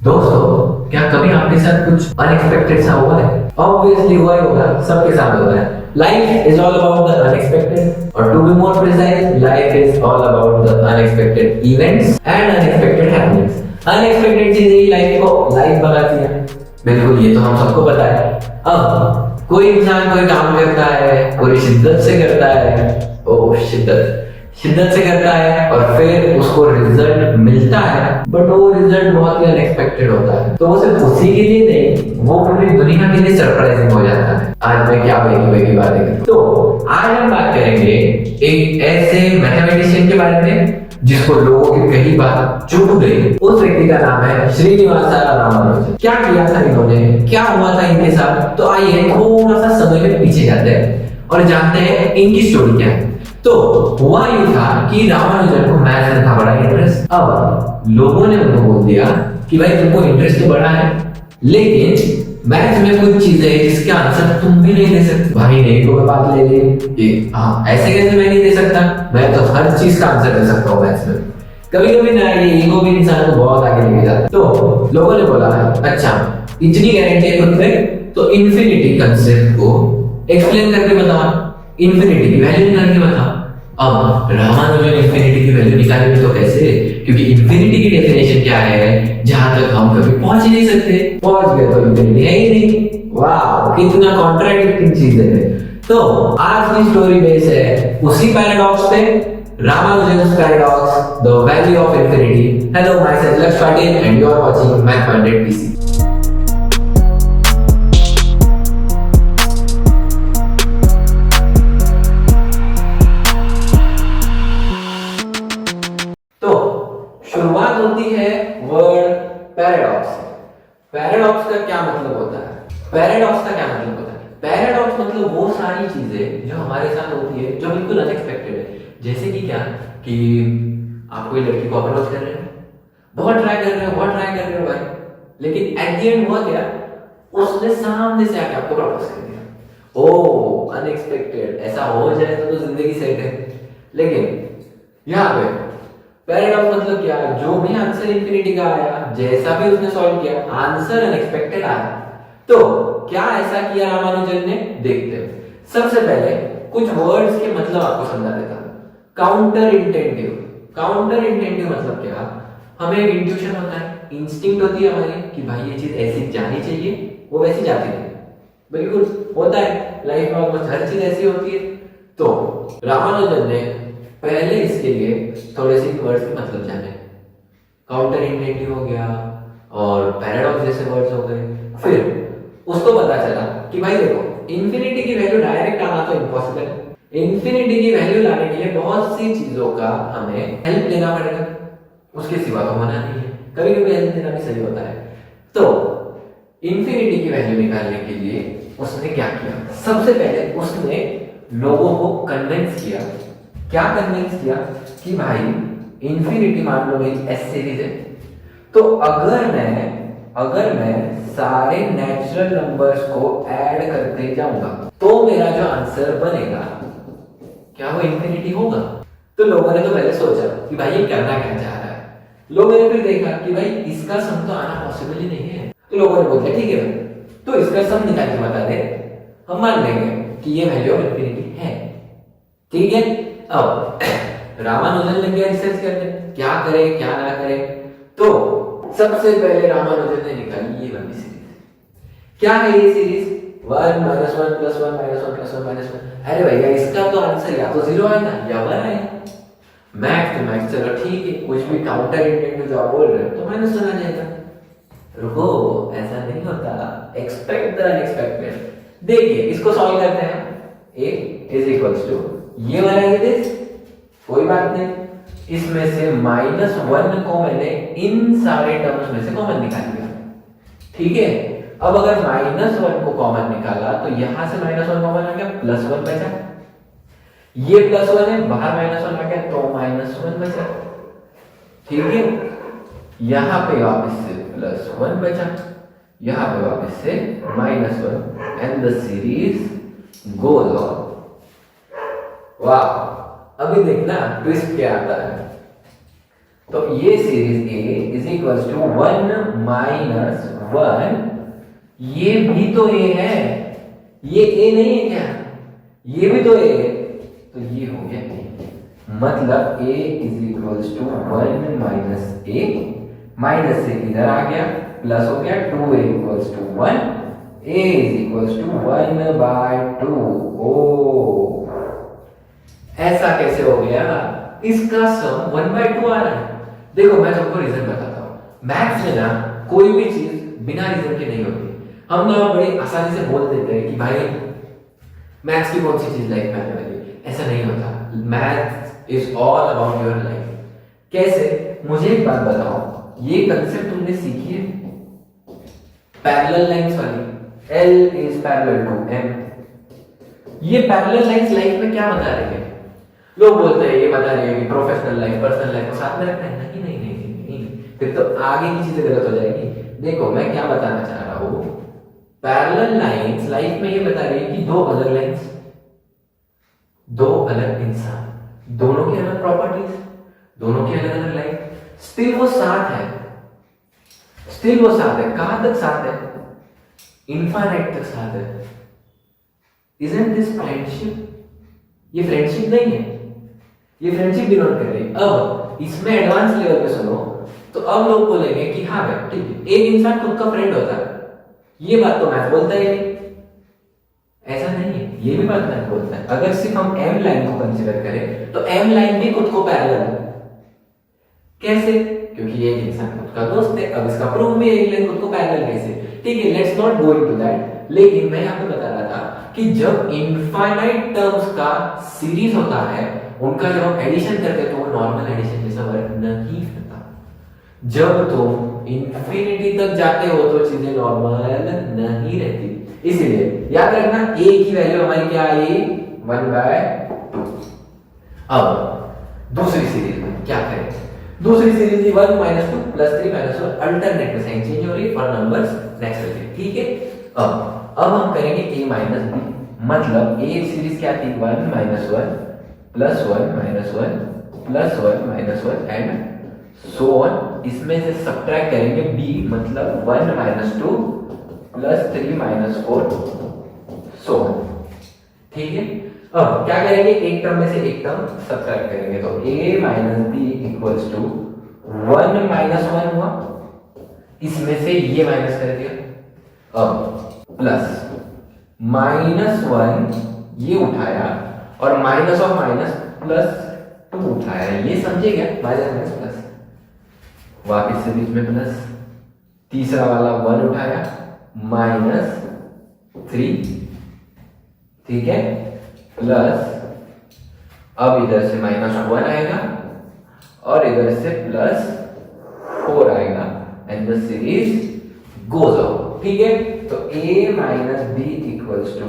दोस्तों, क्या कभी आपके साथ कुछ अनएक्सपेक्टेड सा हुआ है? ऑब्वियसली हुआ ही होगा, सबके साथ होता है। Life is all about the unexpected, और to be more precise, life is all about the unexpected events and unexpected happenings. Unexpected चीजें ही लाइफ को लाइफ बनाती है। बिल्कुल, ये तो हम सबको पता है। अब कोई इंसान कोई काम करता है, पूरी शिद्दत से करता है, शिद्दत से करता है, और फिर उसको रिजल्ट मिलता है, बट वो रिजल्ट बहुत ही अनएक्सपेक्टेड होता है। तो वो सिर्फ उसी के लिए नहीं, वो पूरी दुनिया के लिए सरप्राइजिंग हो जाता है। आज मैं क्या बेगी बातें करूं। तो आज हम बात करेंगे एक ऐसे मैथमेटिशियन के बारे में जिसको लोगों की कई बार चूक गई। उस व्यक्ति का नाम है श्रीनिवास रामानुजन। क्या किया था इन्होंने, क्या हुआ था इनके साथ, तो आइए थोड़ा सा समय में पीछे जाते हैं और जानते हैं इनकी स्टोरी क्या है। तो हुआ यूं था कि रामानुजन को मैथ्स में था बड़ा इंटरेस्ट। अब लोगों ने उनको बोल दिया कि भाई तुमको इंटरेस्ट तो बड़ा है, लेकिन मैथ्स में कुछ चीजें हैं जिसके आंसर तुम भी नहीं दे सकते। भाई ने कोई बात ले ली कि हाँ ऐसे कैसे मैं नहीं दे सकता, मैं तो हर चीज का आंसर दे सकता हूँ मैथ्स में। कभी कभी ना ये ईगो भी इंसान को बहुत आगे लेके जाता है। तो लोगों ने बोला अच्छा इतनी गारंटी है खुद पे, तो इन्फिनिटी कंसेप्ट को एक्सप्लेन करके बताओ, इन्फिनिटी की वैल्यू निकाल के बताओ। अब रामानुजन इन्फिनिटी की वैल्यू निकालेंगे तो कैसे, क्योंकि इन्फिनिटी की डेफिनेशन क्या है, जहां तक हम कभी पहुंच ही नहीं सकते, पहुंच गए तो इन्फिनिटी है ही नहीं। वाह, कितना कॉन्ट्राडिक्टिंग चीज है। तो आज की स्टोरी बेस है उसी पैराडॉक्स पे, Ramanujan's paradox, the value of infinity. Hello, myself Lakshya Patil and you are watching math 100 PC. शुरुआत होती है वर्ड पैराडॉक्स से। पैराडॉक्स का क्या मतलब होता है? पैराडॉक्स का क्या मतलब होता है? पैराडॉक्स मतलब वो सारी चीजें जो हमारे साथ होती है जो बिल्कुल अनएक्सपेक्टेड है। जैसे कि क्या, कि आप कोई लड़की को अप्रोच कर रहे हो, बहुत ट्राई कर रहे हो भाई, लेकिन एट द एंड हुआ क्या, उसने सामने से आके आपको प्रपोज कर दिया। ओ अनएक्सपेक्टेड, ऐसा हो जाए तो जिंदगी सेट है। लेकिन यहाँ पे पैराडॉक्स मतलब क्या, जो भी आंसर इन्फिनिटी का आया, जैसा भी उसने सॉल्व किया, आंसर अनएक्सपेक्टेड आया। तो क्या ऐसा किया रामानुजन ने, देखते हैं। सबसे पहले कुछ वर्ड्स के मतलब आपको समझा देता हूं। काउंटर इंटेंटिव। काउंटर इंटेंटिव मतलब क्या, हमें एक इंट्यूशन होता है, इंस्टिंक्ट होती है हमारी कि भाई ये चीज ऐसी जानी चाहिए, वो वैसी जाती नहीं। बिल्कुल होता है लाइफ में, ऑलमोस्ट हर चीज ऐसी होती है। तो रामानुजन ने पहले इसके लिए थोड़े से वर्ड्स के मतलब जाने। काउंटर इंटेंटिव हो गया और पैराडॉक्स जैसे वर्ड्स हो गए। फिर उसको पता चला कि भाई देखो, इन्फिनिटी की वैल्यू डायरेक्ट आना तो इम्पॉसिबल है। इन्फिनिटी की वैल्यू लाने के लिए बहुत सी चीजों का हमें हेल्प लेना पड़ेगा, उसके सिवा तो होना नहीं है। कभी कभी हेल्प लेना भी सही होता है। तो इन्फिनिटी की वैल्यू निकालने के लिए उसने क्या किया, सबसे पहले उसने लोगों को कन्विंस किया। क्या कन्विंस किया कि भाई इंफिनिटी मान लो मेरी एस सीरीज है, तो अगर मैं सारे नेचुरल नंबर्स को ऐड करते जाऊंगा तो मेरा जो आंसर बनेगा क्या वो इंफिनिटी होगा। तो लोगों ने तो पहले सोचा कि भाई ये करना क्या चाह रहा है। लोगों ने फिर देखा कि भाई इसका सम तो आना पॉसिबल ही नहीं है। तो लोगों ने बोला ठीक है भाई, तो इसका सम निकाल के बता दे, हम मान लेंगे कि ये वैल्यू ऑफ इंफिनिटी है। ठीक है। अब रामानुजन लग गया रिसर्च करने, क्या करे क्या ना करे। तो सबसे पहले रामानुजन ने निकाली ये वाली सीरीज। क्या है ये सीरीज, 1 - 1 + 1 - 1 + 1 - 1। अरे भैया इसका तो आंसर या तो 0 आएगा या 1 आएगा। मैक्स तो मैक्स, चलो ठीक है, कुछ भी काउंटर इंटेंटिव जो आप बोल रहे हो तो -1 आ जाएगा। रुको, ऐसा नहीं होता, एक्सपेक्ट द अनएक्सपेक्टेड। देखिए इसको सॉल्व करते हैं। a = ये वाला ये कोई बात नहीं, इसमें से -1 को मैंने इन सारे टर्म्स में से कॉमन निकाल लिया। ठीक है। अब अगर -1 को कॉमन निकाला तो यहां से -1 कॉमन आ गया, +1 बचा। ये +1 है, बाहर -1 आ गया तो -1 बचा। ठीक है। यहां पे वापस से +1 बचा, यहां पे वापस से -1, and the series goes on. वाह, अभी देखना ट्विस्ट क्या आता है। तो ये series a is equal to 1 minus 1, ये भी तो ए है, ये ए नहीं है क्या, ये भी तो ए है, तो ये हो गया ए, मतलब a is equal to 1 minus a, minus से इधर आ गया, प्लस हो गया 2a equals to 1, a is equals to 1/2। ओ ऐसा कैसे हो गया, इसका सम 1/2 आ रहा है। देखो मैं तुमको रीजन बताता हूँ, मैथ्स में ना कोई भी चीज बिना रीजन के नहीं होती। हम ना बड़ी आसानी से बोल देते हैं कि भाई मैथ्स की कौन सी चीज लाइफ में आने वाली है, ऐसा नहीं होता। Maths is all about your life. कैसे, मुझे एक बात बताओ, ये कंसेप्ट तुमने सीखी है पैरेलल लाइंस वाली, L is parallel to M। ये पैरेलल लाइंस लाइफ में क्या बता रही है? लोग बोलते हैं ये बता रही है कि प्रोफेशनल लाइफ पर्सनल लाइफ को साथ में रखना है। नहीं नहीं नहीं नहीं, नहीं। फिर तो आगे की चीजें गलत हो जाएगी। देखो मैं क्या बताना चाह रहा हूं, पैरेलल लाइंस लाइफ में ये बता रही है कि दो अलग लाइंस, दो अलग इंसान, दोनों की अलग प्रॉपर्टीज, दोनों की अलग अलग लाइफ, स्टिल वो साथ है, स्टिल वो साथ है। कहां तक साथ है? इनफाइनाइट तक साथ है। Isn't this friendship? ये फ्रेंडशिप नहीं है, ये फ्रेंडशिप डिनोट कर रही है। अब इसमें एडवांस लेवल पे सुनो तो अब लोग बोलेंगे कि हाँ भाई ठीक है, एक इंसान खुद का फ्रेंड होता है, ये बात तो मैथ बोलता ही नहीं, ऐसा नहीं है, ये भी बात मैथ बोलता है। अगर सिर्फ हम एम लाइन को कंसीडर करें तो एम लाइन भी खुद को पैरेलल है। कैसे? क्योंकि ये इंसान खुद का दोस्त है। अब इसका प्रूफ भी है, एक लाइन खुद को पैरेलल कैसे? ठीक है, let's not go into that. लेकिन मैं आपको बता रहा था कि जब इनफाइनाइट टर्म्स का सीरीज होता है, उनका जब हम एडिशन करते हैं तो वो नॉर्मल एडिशन जैसा वर्क नहीं करता। जब तुम इंफिनिटी तक जाते हो तो चीजें नॉर्मल नहीं रहती। इसीलिए याद रखना a की वैल्यू हमारी क्या आई? 1/2। अब दूसरी सीरीज में क्या करें? दूसरी सीरीज 1 - 2 + 3 - 1 अल्टरनेट में साइन चेंज हो रही है और नंबर्स नेक्स्ट हो रही है। ठीक है, अब हम करेंगे a - b, मतलब a सीरीज क्या थी? 1 - 1 + 1 - 1 + 1 - 1 एंड सो ऑन। इसमें से सब्ट्रैक्ट करेंगे b, मतलब 1 - 2 + 3 - 4 सो ऑन। ठीक है, अब क्या करेंगे? एक टर्म में से एक टर्म सब्ट्रैक्ट करेंगे तो a - b इक्वल्स टू 1 - 1 हुआ, इसमें से ये माइनस कर दिया, अब प्लस -1 ये उठाया और माइनस ऑफ माइनस +2 उठाया, ये समझे क्या? माइनस प्लस, वापिस से बीच में प्लस, तीसरा वाला 1 उठाया -3, ठीक है, प्लस अब इधर से -1 आएगा और इधर से +4 आएगा and the series goes out. ठीक है, तो a - b इक्वल्स टू,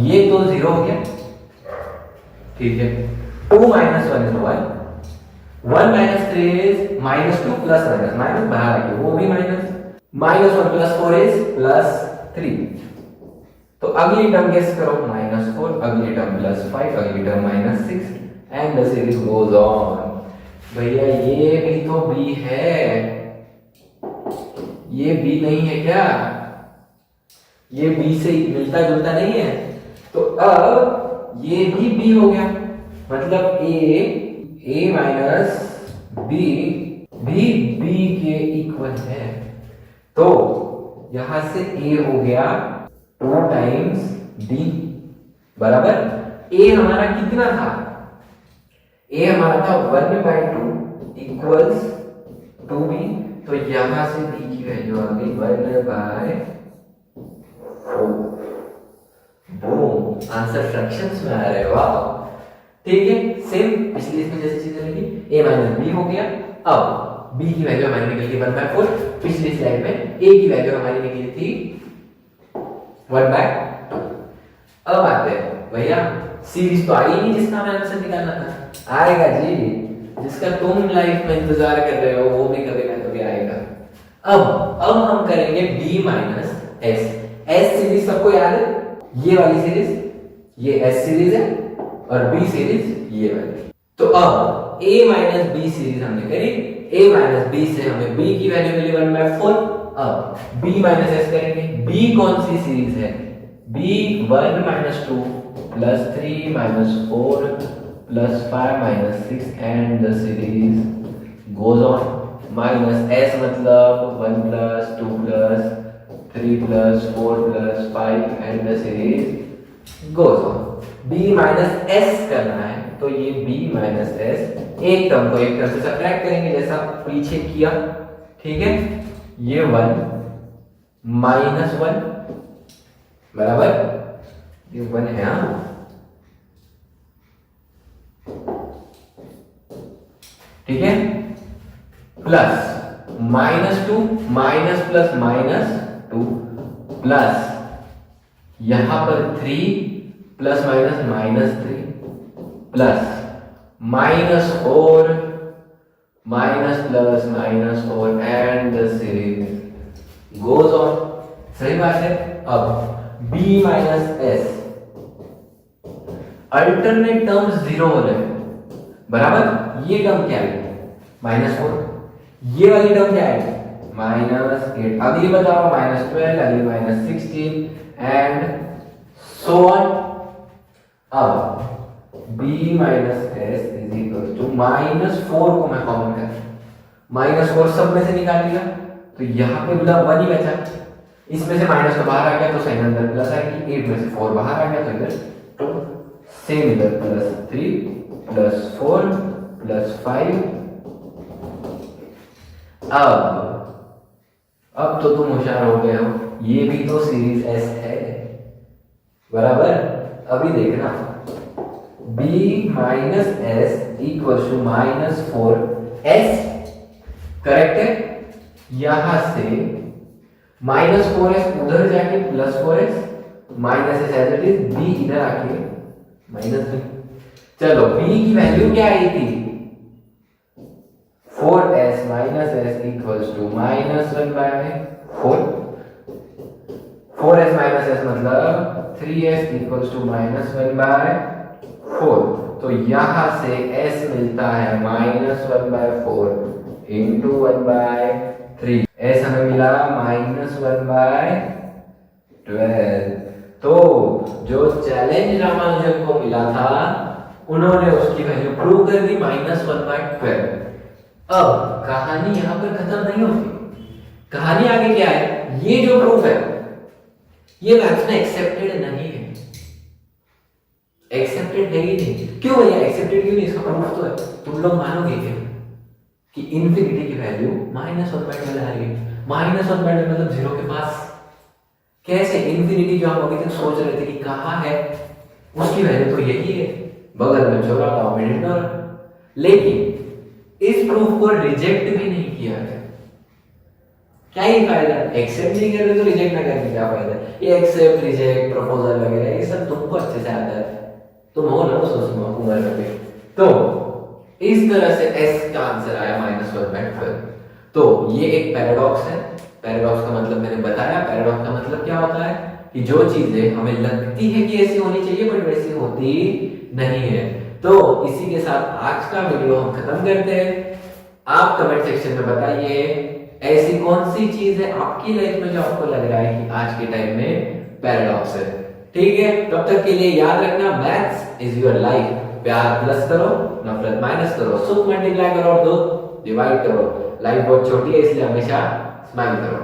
ये तो 0 हो गया, ठीक है, 2 - 1 is 1, 1 - 3 is -2 + माइनस बाहर आ गया, वो भी माइनस, -1 + 4 is +3। तो अगली टर्म गेस करो, -4, अगली टर्म +5, अगली term -6 and the series goes on. भैया ये भी तो b है, ये b नहीं है क्या? ये b से मिलता जुलता नहीं है, तो अब ये भी b हो गया, मतलब a - b भी b के इक्वल है। तो यहां से a हो गया 2 टाइम्स d बराबर, a हमारा कितना था? a हमारा था 1/2 इक्वल्स 2b, तो यहां से b की वैल्यू आ गई 1/4। बूम, आंसर फ्रैक्शंस में आ रहे हो आप। ठीक है, सेम पिछली इसमें जैसी चीजें लिखी, a - b हो गया। अब b की वैल्यू हमारी निकल गई 1/4, पिछली स्लाइड में a की वैल्यू हमारी निकली थी 1/2। अब आते हैं भैया, सीरीज तो आई नहीं जिसका हमें आंसर निकालना था। आएगा जी, जिसका तुम लाइफ में इंतजार कर रहे हो वो भी कभी ना कभी आएगा। अब हम करेंगे b - s। s सीरीज सबको याद है, ये वाली सीरीज, ये s सीरीज है और b सीरीज ये वाली। तो अब a - b सीरीज हमने करी, a माइनस बी से हमें b की वैल्यू मिली 1/4। अब b माइनस s करेंगे। b कौन सी सीरीज है? b 1 minus 2 plus 3 minus 4 plus 5 minus 6 and the series goes on. Minus s मतलब 1 plus 2 plus 3 plus 4 plus 5 and the series goes on. b minus s करना है तो ये b minus s एक term को एक टर्म से सब्ट्रैक्ट करेंगे जैसा पीछे किया, ठीक है। ये 1 माइनस 1 बराबर ये 1 है, ठीक है, plus minus 2 minus plus minus 2 plus यहां पर 3 plus minus minus 3 plus minus 4 minus plus minus 4 and the series goes on. सही बात है। अब b minus s alternate terms zero हो रहे हैं, बराबर। ये टर्म क्या है? -4। ये वाली टर्म क्या है? -8। अगली बताओ -12, अगली -16 एंड सो ऑन। अब b minus s is equal to -4 को मैं कॉमन कर, -4 सब में से निकाल लिया तो यहाँ पे बोला 1 ही बचा। इसमें से माइनस तो बाहर आ गया तो साइन अंदर प्लस आएगी। 8 में से 4 बाहर आ गया तो इधर तो सेम इधर +3 +4 +5। अब तो तुम होशियार हो गए हो, ये भी तो सीरीज S है, बराबर। अभी देखना b minus s equal to -4s, correct है। यहां से -4s उधर जाके +4s minus s as it is, b इधर आके -b। चलो b की वैल्यू क्या आई थी? 4s minus s equals to -1/4। 4s minus s मतलब 3s इक्वल्स टू -1/4। तो यहां से s मिलता है -1/4 इंटू 1/3। s हमें मिला -1/12। तो जो चैलेंज रामानुजन को मिला था उन्होंने उसकी वैल्यू प्रूव कर दी -1/12। अब कहानी यहां पर खत्म नहीं होती, कहानी आगे क्या है? ये जो प्रूफ है ये मैथ्स में एक्सेप्टेड नहीं है, एक्सेप्टेड है ही नहीं। क्यों भैया एक्सेप्टेड क्यों नहीं? इसका प्रूफ तो है। तुम लोग मानोगे क्या कि इन्फिनिटी की वैल्यू -1/12 आ रही है? -1/12 मतलब 0 के पास। कैसे? इन्फिनिटी जो हम अभी तक सोच रहे थे कि कहां है, उसकी वैल्यू तो यही है, बगल में छोरा पाव में डिनर। लेकिन इस प्रूफ को रिजेक्ट भी नहीं किया गया। क्या ही फायदा? एक्सेप्ट नहीं कर रहे तो रिजेक्ट ना करके क्या फायदा? ये एक्सेप्ट रिजेक्ट प्रपोजल वगैरह ये सब तुमको अच्छे से आता है, तुम हो ना उस उम्र में। तो इस तरह से s का आंसर आया -1/12। तो ये एक पैराडॉक्स है। पैराडॉक्स का मतलब मैंने बताया। पैराडॉक्स का मतलब क्या होता है कि जो चीजें हमें लगती है कि ऐसी होनी चाहिए बट वैसी होती नहीं है। तो इसी के साथ आज का वीडियो हम खत्म करते हैं। आप कमेंट सेक्शन में बताइए ऐसी कौन सी चीज है आपकी लाइफ में जो आपको लग रहा है कि आज के टाइम में पैराडॉक्स है। ठीक है, तब तक के लिए याद रखना मैथ्स इज योर लाइफ। प्यार प्लस करो, नफरत माइनस करो, सुख मल्टीप्लाई करो और दुख डिवाइड करो। लाइफ बहुत छोटी है इसलिए हमेशा स्माइल करो।